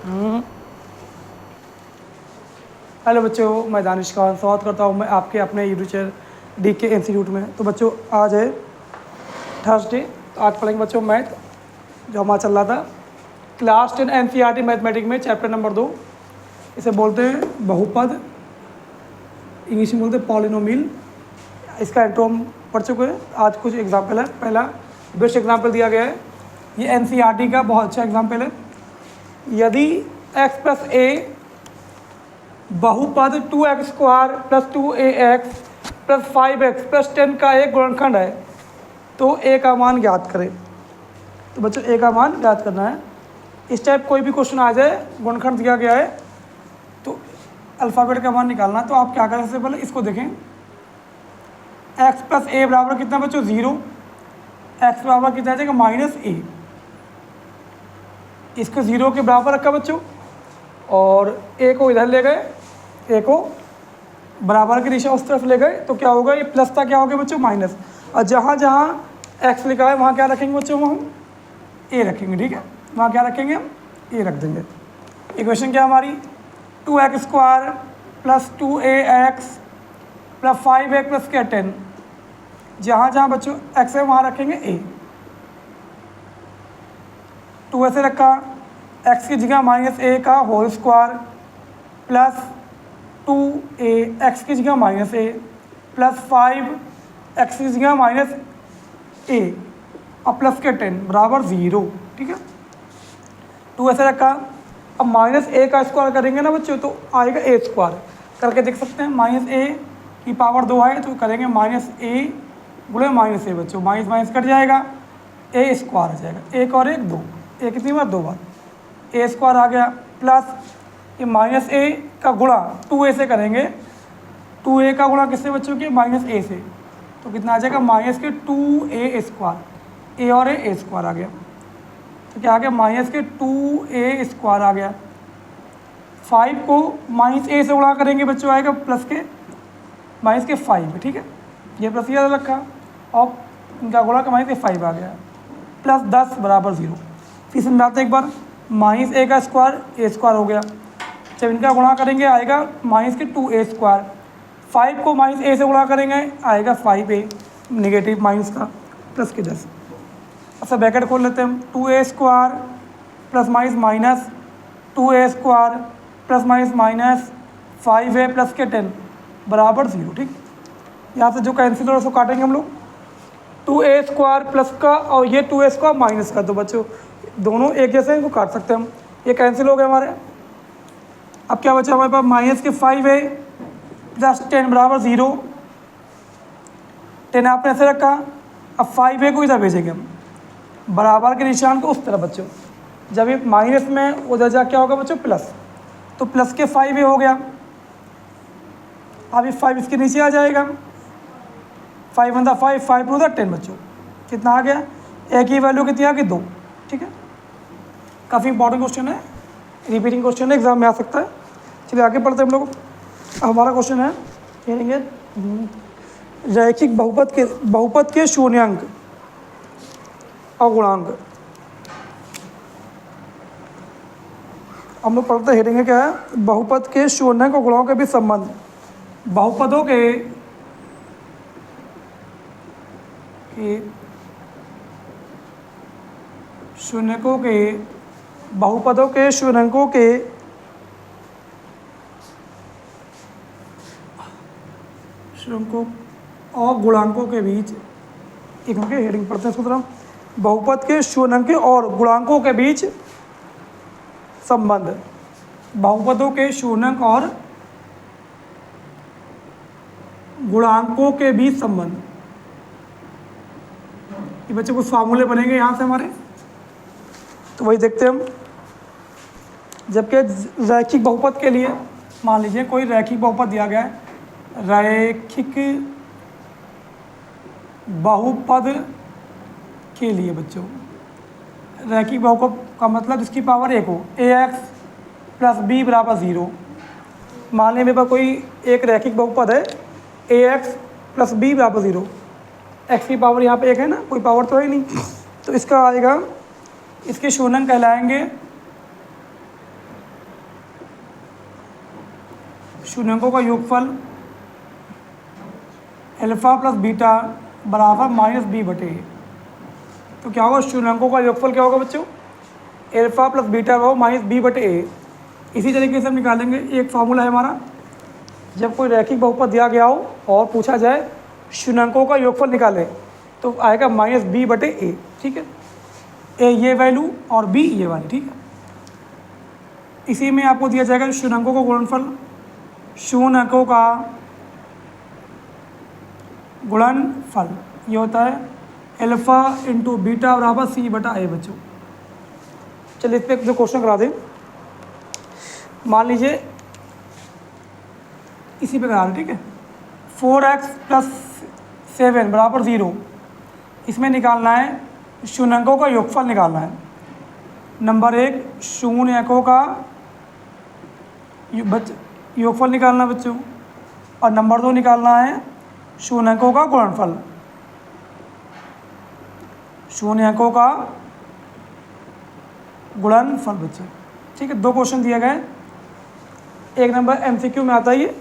Hello बच्चों, मैं दानिश खान स्वागत करता हूँ मैं आपके अपने यूट्यूब चैनल DK इंस्टीट्यूट में। तो बच्चों, आज है थर्सडे। तो आज पढ़ेंगे बच्चों मैथ, जो हमारा चल रहा था क्लास 10 NCERT मैथमेटिक्स में चैप्टर नंबर 2। इसे बोलते हैं बहुपद, इंग्लिश में बोलते हैं पॉलिनोमियल। इसका इंट्रो हम पढ़ चुके हैं। आज कुछ एग्जाम्पल है। पहला बेस्ट एग्जाम्पल दिया गया है, ये NCERT का बहुत अच्छा एग्जाम्पल है। यदि x + a बहुपद 2x² + 2ax + 5x + 10 का एक गुणनखंड है तो a का मान ज्ञात करें। तो बच्चों, a का मान ज्ञात करना है। इस टाइप कोई भी क्वेश्चन आ जाए, गुणनखंड दिया गया है तो अल्फ़ाबेट का मान निकालना। तो आप क्या करें, सबसे पहले इसको देखें। x + a बराबर कितना बच्चों? 0। x बराबर कितना आ जाएगा? -a। इसको 0 के बराबर रखा बच्चों और a को इधर ले गए, a को बराबर की दिशा उस तरफ ले गए तो क्या होगा? ये प्लस था, क्या हो गया बच्चों? माइनस। और जहाँ जहाँ x लिखा है वहाँ क्या रखेंगे बच्चों? हम a रखेंगे, ठीक है। वहाँ क्या रखेंगे? हम a रख देंगे। इक्वेशन क्या हमारी? 2x² + 2ax + 5x + 10। जहाँ जहाँ बच्चों x है वहाँ रखेंगे a। 2 ऐसे रखा, x की जगह -a का whole square plus 2a x की जगह -a प्लस 5 x की जगह -a और प्लस के 10 बराबर 0, ठीक है। 2 ऐसे रखा। अब -a का स्क्वायर करेंगे ना बच्चों तो आएगा a² करके देख सकते हैं। -a की पावर 2 है तो करेंगे -a गुणे -a बच्चों, माइनस कट जाएगा, a² आ जाएगा। 1 और 1 2, a कितनी बार? 2 बार। a² आ गया प्लस ये -a का गुणा 2a से करेंगे। 2a का गुणा किससे बच्चों के? -a से। तो कितना आ जाएगा? -2a²। a और a² आ गया तो क्या आ गया? -2a² आ गया। 5 को -a से गुणा करेंगे बच्चों, आएगा प्लस के -5, ठीक है। ये प्लस याद रखा और इनका गुणा का -5 आ गया प्लस 10 बराबर 0। फिर समझाते एक बार। -a का स्क्वायर a² हो गया। जब इनका गुणा करेंगे आएगा -2a²। 5 को -a से गुणा करेंगे आएगा 5a नेगेटिव माइनस का प्लस के 10। अच्छा, ब्रैकेट खोल लेते हैं हम। 2a² plus minus 2a² plus minus 5a plus के 10 बराबर 0, ठीक। यहाँ से जो कैंसिल हो उसको काटेंगे हम लोग। 2a² प्लस का और ये 2a² माइनस का, तो बच्चों दोनों एक जैसे हैं, इनको काट सकते हैं हम। ये कैंसिल हो गए हमारे। अब क्या बचा हमारे पास? -5a प्लस 10 बराबर 0। 10 आपने ऐसे रखा। अब 5a को इधर भेजेंगे हम, बराबर के निशान को उस तरफ बच्चों। जब ये माइनस में उधर जा क्या होगा बच्चों? प्लस। तो प्लस के 5a हो गया। अब ये 5 इसके नीचे आ जाएगा। 5 × 5 5 × 10 बच्चों कितना आ गया? a की वैल्यू कितनी आ गई? 2, ठीक है। काफ़ी इंपॉर्टेंट क्वेश्चन है, रिपीटिंग क्वेश्चन है, एग्जाम में आ सकता है। चलिए आगे पढ़ते हैं हम लोग। हमारा क्वेश्चन है, कहेंगे रैखिक बहुपद के शून्याङ्क और गुणांक। हम लोग पढ़ते हैं, हेडिंग क्या है? बहुपद के शून्याङ्क और गुणांक के बीच संबंध। बहुपदों के शून्यकों के बहुपदों के शून्यकों के शून्यकों और गुणांकों के बीच, एक मिनट हेडिंग पढ़ते हैं इसको तरह। बहुपद के शून्यक और गुणांकों के बीच संबंध। बहुपदों के शून्यक और गुणांकों के बीच संबंध। ये बच्चे कुछ फार्मूले बनेंगे यहाँ से हमारे, तो वही देखते हैं हम। जबकि रैखिक बहुपद के लिए मान लीजिए कोई रैखिक बहुपद दिया गया है, रैखिक बहुपद के लिए बच्चों, रैखिक बहुपद का मतलब जिसकी पावर 1 हो, ax + b = 0। मान लें मेरे पास कोई एक रैखिक बहुपद है, ax + b = 0। x की पावर यहाँ पे 1 है ना, कोई पावर तो है नहीं, तो इसका आएगा, इसके शून्यक कहलाएंगे शून्यंकों का योगफल अल्फ़ा प्लस बीटा बराबर माइनस बी बटे ए। तो क्या होगा, शून्यंकों का योगफल क्या होगा बच्चों, अल्फ़ा प्लस बीटा बराबर माइनस बी बटे ए। इसी तरीके से हम निकालेंगे, एक फार्मूला है हमारा, जब कोई रैखिक बहुपद दिया गया हो और पूछा जाए शून्यंकों का योगफल निकालें तो आएगा माइनस बी बटे ए। ठीक है, ए ये वैल्यू और बी ये वाली। ठीक है, इसी में आपको दिया जाएगा शून्यंकों का गुणनफल, शून्यंकों का गुणनफल ये होता है अल्फ़ा इंटू बीटा बराबर सी बटा ए। बच्चों चलिए इस पर एक दो क्वेश्चन करा दें। मान लीजिए इसी पे करा दें, ठीक है, 4x प्लस 7 बराबर 0, इसमें निकालना है शून्यंकों का योगफल निकालना है। नंबर 1 शून्यंकों का योगफल निकालना है बच्चों, और नंबर 2 निकालना है शून्यंकों का गुणनफल, शून्यंकों का गुणनफल बच्चों। ठीक है, दो क्वेश्चन दिए गए। एक नंबर एमसीक्यू में आता है, ये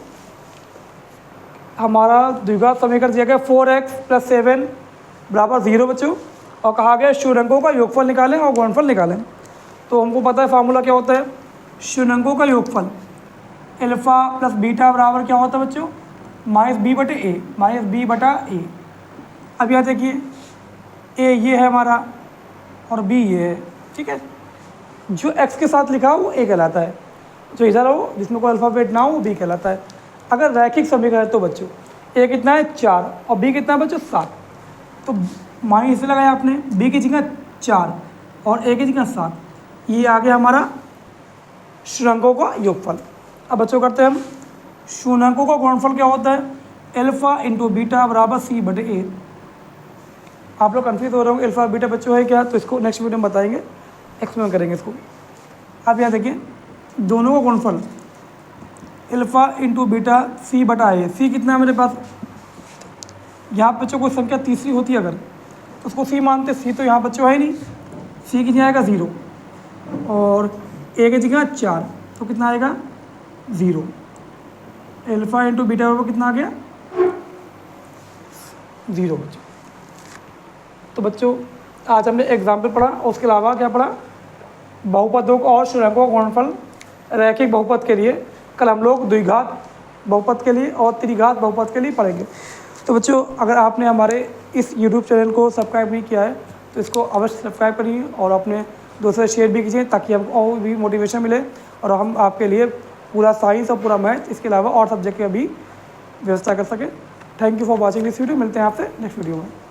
हमारा द्विघात समीकरण दिया गया 4x प्लस 7 बराबर 0 बच्चों, और कहा गया शून्यंकों का योगफल निकालें और गुणनफल निकालें। तो हमको पता है फार्मूला क्या होता है, शून्यंकों का योगफल अल्फ़ा प्लस बीटा बराबर क्या होता है बच्चों, माइनस बी बटे ए, माइनस बी बटा ए। अब यहाँ देखिए ए ये है हमारा और बी ये है। ठीक है, जो x के साथ लिखा हो वो ए कहलाता है, जो इधर हो जिसमें कोई अल्फ़ाबेट ना हो वो बी कहलाता है। अगर रैखिक समीकरण है तो बच्चों ए कितना है 4 और बी कितना है बच्चों 7, तो माइनस से लगाया आपने, बी की जगह 4 और ए की जगह 7, ये आ गया हमारा शून्यंकों का योगफल। अब बच्चों करते हैं हम, शून्यंकों का गुणनफल क्या होता है, अल्फ़ा इंटू बीटा बराबर सी बटे ए। आप लोग कन्फ्यूज हो रहे होंगे अल्फ़ा बीटा बच्चों है क्या, तो इसको नेक्स्ट वीडियो में बताएंगे, एक्सप्लेन करेंगे इसको। आप यहाँ देखिए दोनों का गुणनफल अल्फ़ा इंटू बीटा सी बटा ए। सी कितना है मेरे पास, यहाँ बच्चों कोई संख्या तीसरी होती है अगर तो उसको सी मानते, सी तो यहाँ बच्चों है नहीं, सी कितना आएगा 0 और ए की जगह 4, तो कितना आएगा 0। अल्फ़ा इंटू बीटा बराबर कितना आ गया 0 बच्चों। तो बच्चों आज हमने एग्जाम्पल पढ़ा, और उसके अलावा क्या पढ़ा, बहुपदों और शून्यंकों का गुणनफल रैखिक बहुपद के लिए। कल हम लोग द्विघात बहुपद के लिए और त्रिघात बहुपद के लिए पढ़ेंगे। तो बच्चों अगर आपने हमारे इस यूट्यूब चैनल को सब्सक्राइब नहीं किया है तो इसको अवश्य सब्सक्राइब करिए और अपने दोस्तों से शेयर भी कीजिए, ताकि हमको और भी मोटिवेशन मिले और हम आपके लिए पूरा साइंस और पूरा मैथ, इसके अलावा और सब्जेक्ट की भी व्यवस्था कर सकें। Thank you for watching this video. मिलते हैं आपसे नेक्स्ट वीडियो में।